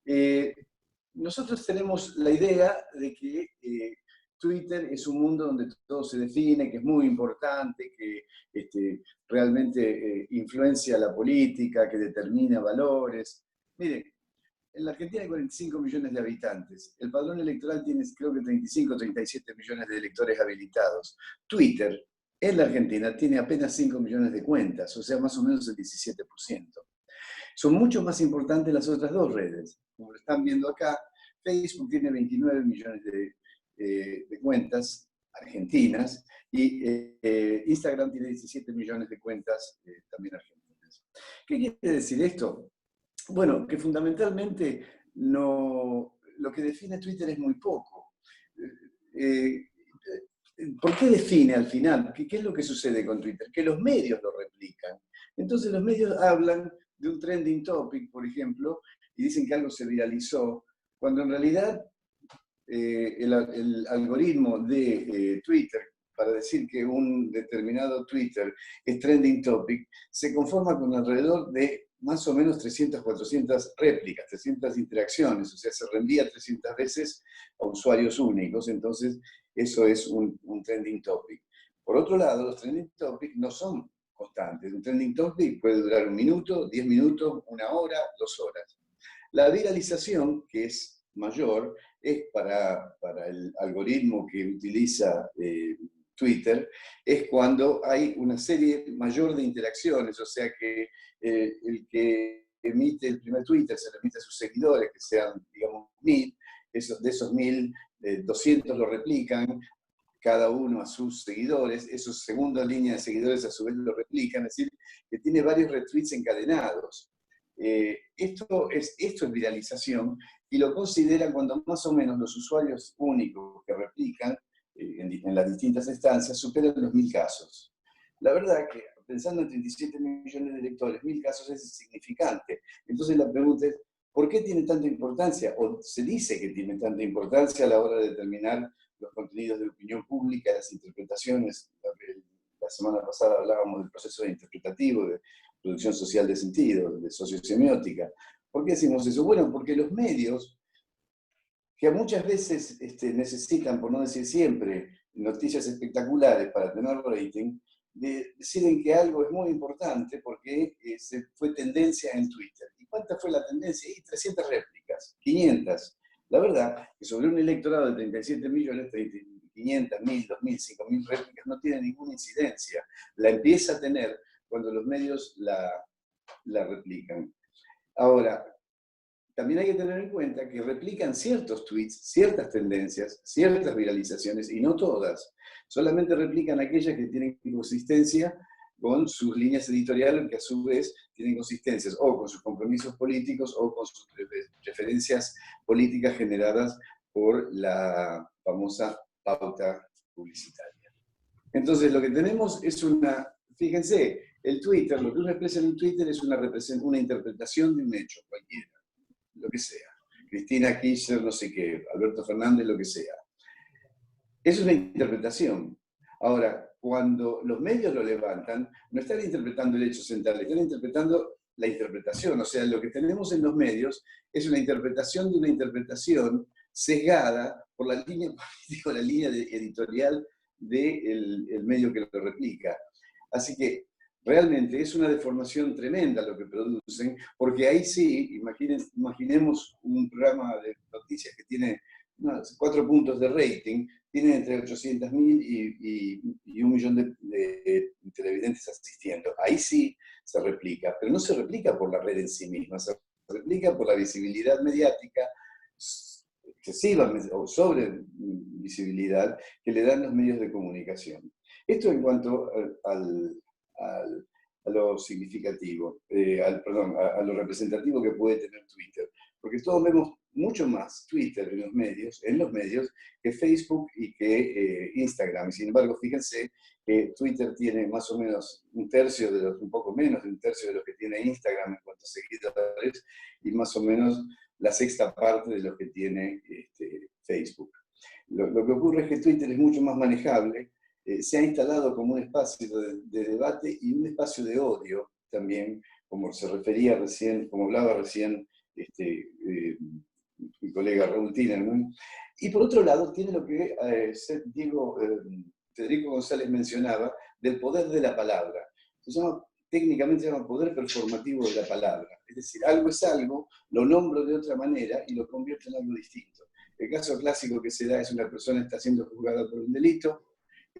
Eh, Nosotros tenemos la idea de que Twitter es un mundo donde todo se define, que es muy importante, que realmente influencia la política, que determina valores. Mire, en la Argentina hay 45 millones de habitantes. El padrón electoral tiene creo que 35 o 37 millones de electores habilitados. Twitter en la Argentina tiene apenas 5 millones de cuentas, o sea, más o menos el 17%. Son mucho más importantes las otras dos redes. Como lo están viendo acá, Facebook tiene 29 millones de cuentas argentinas y Instagram tiene 17 millones de cuentas también argentinas. ¿Qué quiere decir esto? Bueno, que fundamentalmente lo que define Twitter es muy poco. Eh, ¿Por qué define al final? ¿Qué es lo que sucede con Twitter? Que los medios lo replican. Entonces los medios hablan de un trending topic, por ejemplo, y dicen que algo se viralizó, cuando en realidad el algoritmo de Twitter, para decir que un determinado Twitter es trending topic, se conforma con alrededor de más o menos 300, 400 réplicas, 300 interacciones, o sea, se reenvía 300 veces a usuarios únicos, entonces eso es un trending topic. Por otro lado, los trending topics no son constantes. Un trending topic puede durar 1 minuto, 10 minutos, 1 hora, 2 horas. La viralización, que es mayor, es para el algoritmo que utiliza Twitter, es cuando hay una serie mayor de interacciones, o sea que el que emite el primer Twitter se lo emite a sus seguidores, que sean, digamos, 1000, de esos 1000, 200 lo replican, cada uno a sus seguidores, esos segunda línea de seguidores a su vez lo replican, es decir, que tiene varios retweets encadenados. Esto es viralización y lo consideran cuando más o menos los usuarios únicos que replican en las distintas instancias superan los 1000 casos. La verdad que pensando en 37 millones de lectores, 1000 casos es insignificante. Entonces la pregunta es, ¿por qué tiene tanta importancia? O se dice que tiene tanta importancia a la hora de determinar los contenidos de opinión pública, las interpretaciones. La semana pasada hablábamos del proceso interpretativo, de producción social de sentido, de sociosemiótica. ¿Por qué decimos eso? Bueno, porque los medios, que muchas veces necesitan, por no decir siempre, noticias espectaculares para tener rating, deciden que algo es muy importante porque se fue tendencia en Twitter. ¿Y cuánta fue la tendencia? Y 300 réplicas, 500. La verdad que sobre un electorado de 37 millones, 500, 1000, 2000, 5000 réplicas no tiene ninguna incidencia. La empieza a tener cuando los medios la replican. Ahora, también hay que tener en cuenta que replican ciertos tweets, ciertas tendencias, ciertas viralizaciones, y no todas. Solamente replican aquellas que tienen consistencia con sus líneas editoriales, que a su vez tienen consistencias o con sus compromisos políticos o con sus preferencias políticas generadas por la famosa pauta publicitaria. Entonces, lo que tenemos es fíjense, el Twitter, lo que uno expresa en un Twitter es una interpretación de un hecho, cualquiera, lo que sea. Cristina Kirchner, no sé qué, Alberto Fernández, lo que sea. Es una interpretación. Ahora, cuando los medios lo levantan, no están interpretando el hecho central, están interpretando la interpretación. O sea, lo que tenemos en los medios es una interpretación de una interpretación sesgada por la línea política, la línea editorial del medio que lo replica. Así que realmente es una deformación tremenda lo que producen, porque ahí sí, imaginemos un programa de noticias que tiene 4 puntos de rating, tiene entre 800.000 y 1 millón de televidentes asistiendo. Ahí sí se replica, pero no se replica por la red en sí misma, se replica por la visibilidad mediática excesiva o sobre visibilidad que le dan los medios de comunicación. Esto en cuanto a lo significativo, a lo representativo que puede tener Twitter, porque todos vemos mucho más Twitter en los medios que Facebook y que Instagram. Sin embargo, fíjense que Twitter tiene más o menos un poco menos de un tercio de lo que tiene Instagram en cuanto a seguidores, y más o menos la sexta parte de lo que tiene Facebook. Lo que ocurre es que Twitter es mucho más manejable, se ha instalado como un espacio de debate y un espacio de odio también, como se refería recién, como hablaba recién colega Raúl Tinerman. Y por otro lado, tiene lo que Federico González mencionaba, del poder de la palabra. Técnicamente se llama poder performativo de la palabra. Es decir, algo es algo, lo nombro de otra manera y lo convierto en algo distinto. El caso clásico que se da es una persona que está siendo juzgada por un delito,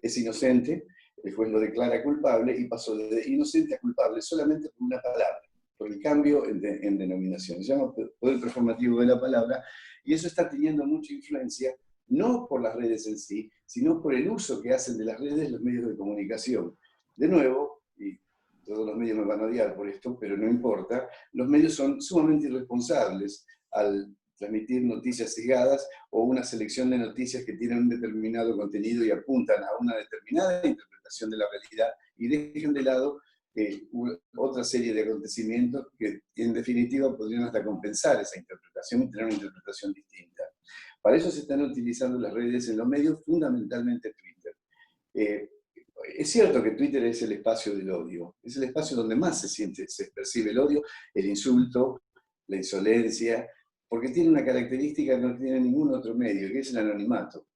es inocente, el juez lo declara culpable y pasó de inocente a culpable solamente por una palabra, por el cambio en denominación. Se llama poder performativo de la palabra y eso está teniendo mucha influencia, no por las redes en sí, sino por el uso que hacen de las redes los medios de comunicación. De nuevo, y todos los medios me van a odiar por esto, pero no importa, los medios son sumamente irresponsables al transmitir noticias sesgadas o una selección de noticias que tienen un determinado contenido y apuntan a una determinada interpretación de la realidad y dejan de lado otra serie de acontecimientos que en definitiva podrían hasta compensar esa interpretación y tener una interpretación distinta. Para eso se están utilizando las redes en los medios, fundamentalmente Twitter. Es cierto que Twitter es el espacio del odio, es el espacio donde más se percibe el odio, el insulto, la insolencia, porque tiene una característica que no tiene ningún otro medio, que es el anonimato.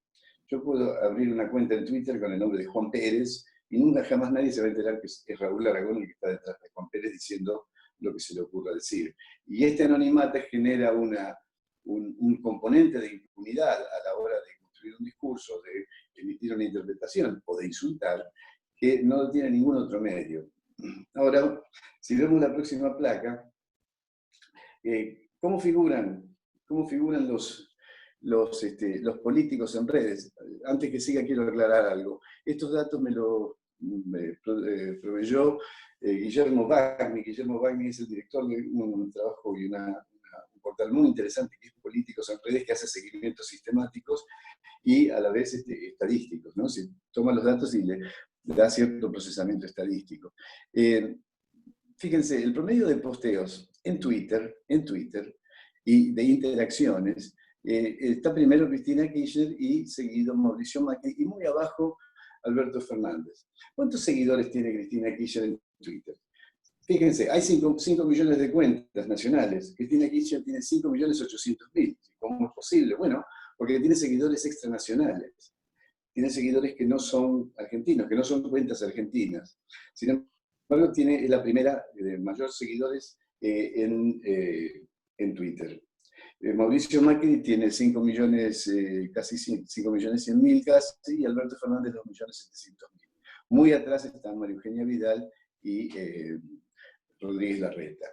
Yo puedo abrir una cuenta en Twitter con el nombre de Juan Pérez y nunca jamás nadie se va a enterar que es Raúl Aragón el que está detrás de Juan Pérez diciendo lo que se le ocurra decir. Y este anonimato genera un componente de impunidad a la hora de construir un discurso, de emitir una interpretación o de insultar, que no tiene ningún otro medio. Ahora, si vemos la próxima placa, ¿cómo figuran los políticos en redes? Antes que siga, quiero aclarar algo. Estos datos me proveyó Guillermo Bagni. Guillermo Bagni es el director de un trabajo y un portal muy interesante que es Políticos en Redes, que hace seguimientos sistemáticos y a la vez estadísticos, ¿no? Se toma los datos y le da cierto procesamiento estadístico. Fíjense, el promedio de posteos en Twitter y de interacciones, está primero Cristina Kirchner y seguido Mauricio Macri y muy abajo Alberto Fernández. ¿Cuántos seguidores tiene Cristina Kirchner en Twitter? Fíjense, hay 5 millones de cuentas nacionales. Cristina Kirchner tiene 5.800.000. ¿Cómo es posible? Bueno, porque tiene seguidores extranacionales. Tiene seguidores que no son argentinos, que no son cuentas argentinas. Sin embargo, es la primera de mayor seguidores en Twitter. Mauricio Macri tiene 5 millones, casi 5.100.000 casi, y Alberto Fernández 2.700.000. Muy atrás están María Eugenia Vidal y Rodríguez Larreta.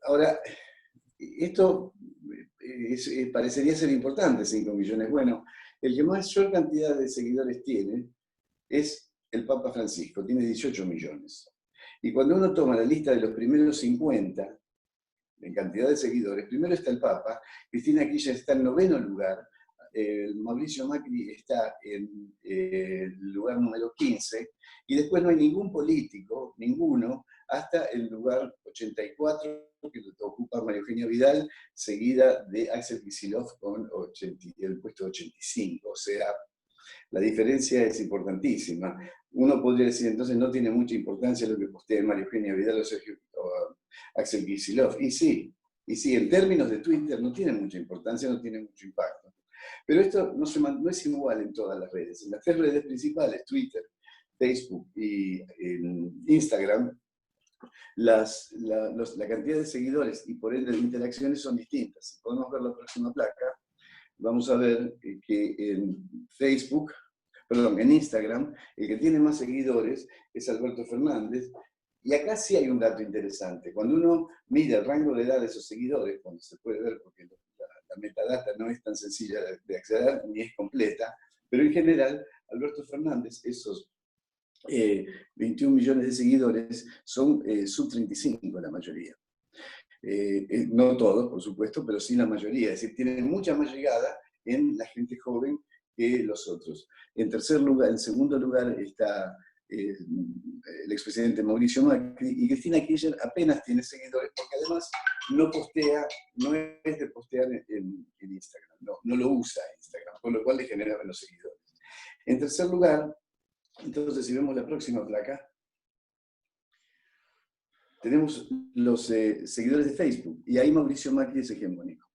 Ahora, esto parecería ser importante, 5 millones. Bueno, el que mayor cantidad de seguidores tiene es el Papa Francisco, tiene 18 millones. Y cuando uno toma la lista de los primeros 50, en cantidad de seguidores, primero está el Papa, Cristina Kirchner está en 9º lugar, Mauricio Macri está en el lugar número 15, y después no hay ningún político, ninguno, hasta el lugar 84, que lo ocupa María Eugenia Vidal, seguida de Axel Kicillof con el puesto 85. O sea, la diferencia es importantísima. Uno podría decir, entonces no tiene mucha importancia lo que postea María Eugenia Vidal o Axel Kicillof. Y sí, en términos de Twitter no tiene mucha importancia, no tiene mucho impacto. Pero esto no es igual en todas las redes. En las 3 redes principales, Twitter, Facebook y Instagram, la cantidad de seguidores y por ende de interacciones son distintas. Si podemos ver la próxima placa, vamos a ver que en Instagram, el que tiene más seguidores es Alberto Fernández. Y acá sí hay un dato interesante. Cuando uno mide el rango de edad de esos seguidores, cuando se puede ver, porque la metadata no es tan sencilla de acceder ni es completa, pero en general, Alberto Fernández, esos 21 millones de seguidores, son sub-35 la mayoría. No todos, por supuesto, pero sí la mayoría. Es decir, tienen mucha más llegada en la gente joven que los otros. En segundo lugar está el expresidente Mauricio Macri, y Cristina Kirchner apenas tiene seguidores, porque además no es de postear en Instagram, no lo usa Instagram, con lo cual le genera menos seguidores. En tercer lugar, entonces, si vemos la próxima placa, tenemos los seguidores de Facebook, y ahí Mauricio Macri es hegemónico.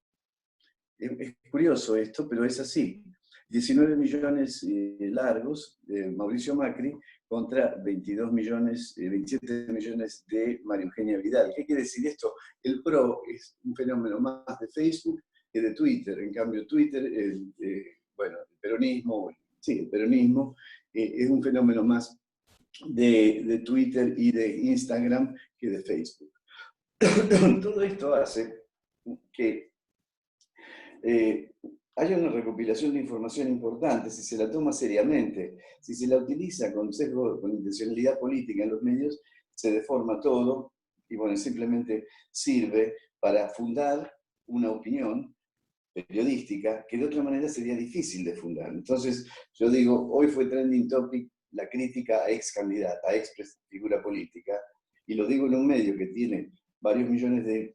Es curioso esto, pero es así. 19 millones largos de Mauricio Macri contra 22 millones, 27 millones de María Eugenia Vidal. ¿Qué quiere decir esto? El PRO es un fenómeno más de Facebook que de Twitter. En cambio, Twitter, bueno, el peronismo, sí, el peronismo es un fenómeno más de Twitter y de Instagram que de Facebook. Todo esto hace que haya una recopilación de información importante, si se la toma seriamente, si se la utiliza con sesgo, con intencionalidad política en los medios, se deforma todo y bueno, simplemente sirve para fundar una opinión periodística que de otra manera sería difícil de fundar. Entonces, yo digo, hoy fue trending topic la crítica a ex candidata, a ex figura política, y lo digo en un medio que tiene varios millones de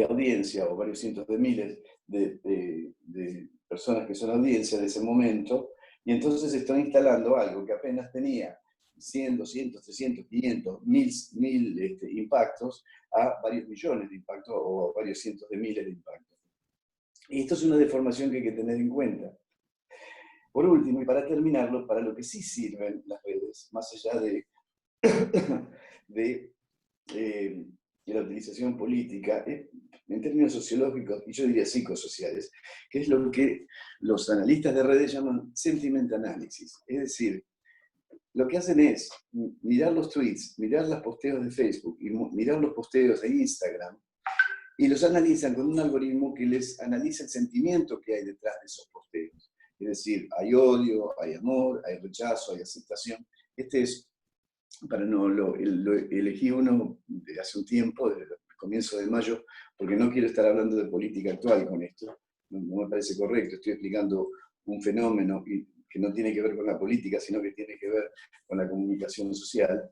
audiencia o varios cientos de miles de personas que son audiencia de ese momento, y entonces están instalando algo que apenas tenía 100, 200, 300, 500, 1000 impactos a varios millones de impactos o varios cientos de miles de impactos. Y esto es una deformación que hay que tener en cuenta. Por último, y para terminarlo, para lo que sí sirven las redes, más allá de la utilización política, en términos sociológicos, y yo diría psicosociales, que es lo que los analistas de redes llaman sentiment analysis. Es decir, lo que hacen es mirar los tweets, mirar los posteos de Facebook y mirar los posteos de Instagram, y los analizan con un algoritmo que les analiza el sentimiento que hay detrás de esos posteos. Es decir, hay odio, hay amor, hay rechazo, hay aceptación. Este es, para no, lo elegí uno de hace un tiempo, desde el comienzo de mayo, porque no quiero estar hablando de política actual con esto. No me parece correcto. Estoy explicando un fenómeno que no tiene que ver con la política, sino que tiene que ver con la comunicación social.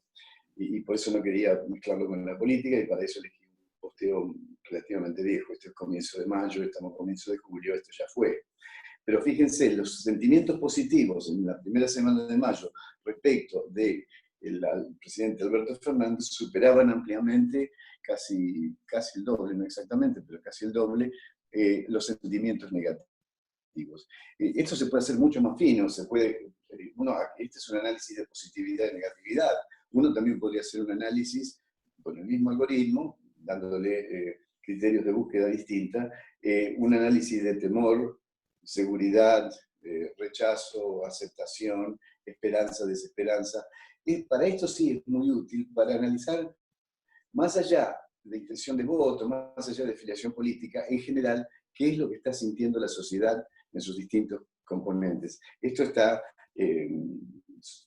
Y por eso no quería mezclarlo con la política, y para eso elegí un posteo relativamente viejo. Este es comienzo de mayo, estamos a comienzo de julio, esto ya fue. Pero fíjense, los sentimientos positivos en la primera semana de mayo respecto del presidente Alberto Fernández superaban ampliamente, casi el doble, no exactamente, pero casi el doble, los sentimientos negativos. Esto se puede hacer mucho más fino, se puede, este es un análisis de positividad y negatividad. Uno también podría hacer un análisis con el mismo algoritmo, dándole criterios de búsqueda distinta, un análisis de temor, seguridad, rechazo, aceptación, esperanza, desesperanza. Para esto sí es muy útil, para analizar más allá de intención de voto, más allá de filiación política, en general, qué es lo que está sintiendo la sociedad en sus distintos componentes. Esto está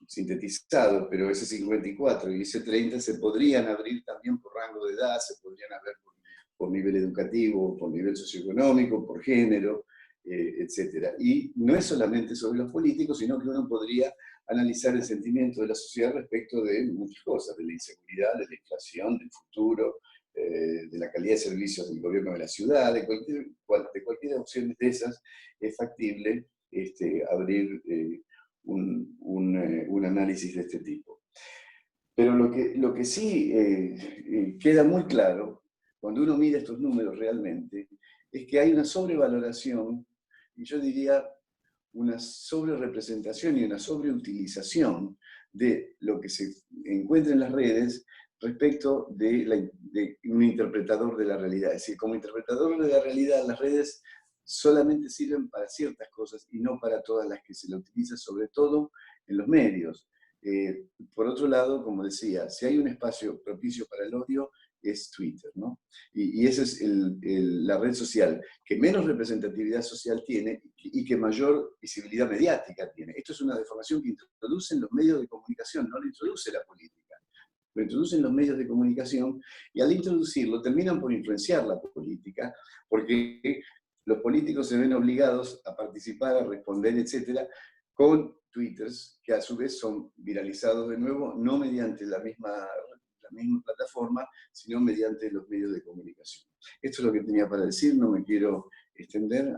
sintetizado, pero ese 54 y ese 30 se podrían abrir también por rango de edad, se podrían abrir por nivel educativo, por nivel socioeconómico, por género, etc. Y no es solamente sobre los políticos, sino que uno podría analizar el sentimiento de la sociedad respecto de muchas cosas, de la inseguridad, de la inflación, del futuro, de la calidad de servicios del gobierno de la ciudad, de cualquier opción de esas, es factible abrir un análisis de este tipo. Pero lo que sí queda muy claro, cuando uno mira estos números realmente, es que hay una sobrevaloración, y yo diría una sobrerepresentación y una sobreutilización de lo que se encuentra en las redes respecto de un interpretador de la realidad. Es decir, como interpretador de la realidad, las redes solamente sirven para ciertas cosas y no para todas las que se la utiliza, sobre todo en los medios. Por otro lado, como decía, si hay un espacio propicio para el odio, es Twitter, ¿no? Y esa es la red social que menos representatividad social tiene y que mayor visibilidad mediática tiene. Esto es una deformación que introducen los medios de comunicación, no lo introduce la política. Lo introducen los medios de comunicación y al introducirlo terminan por influenciar la política, porque los políticos se ven obligados a participar, a responder, etcétera, con twitters que a su vez son viralizados de nuevo, no mediante la misma plataforma, sino mediante los medios de comunicación. Esto es lo que tenía para decir, no me quiero extender.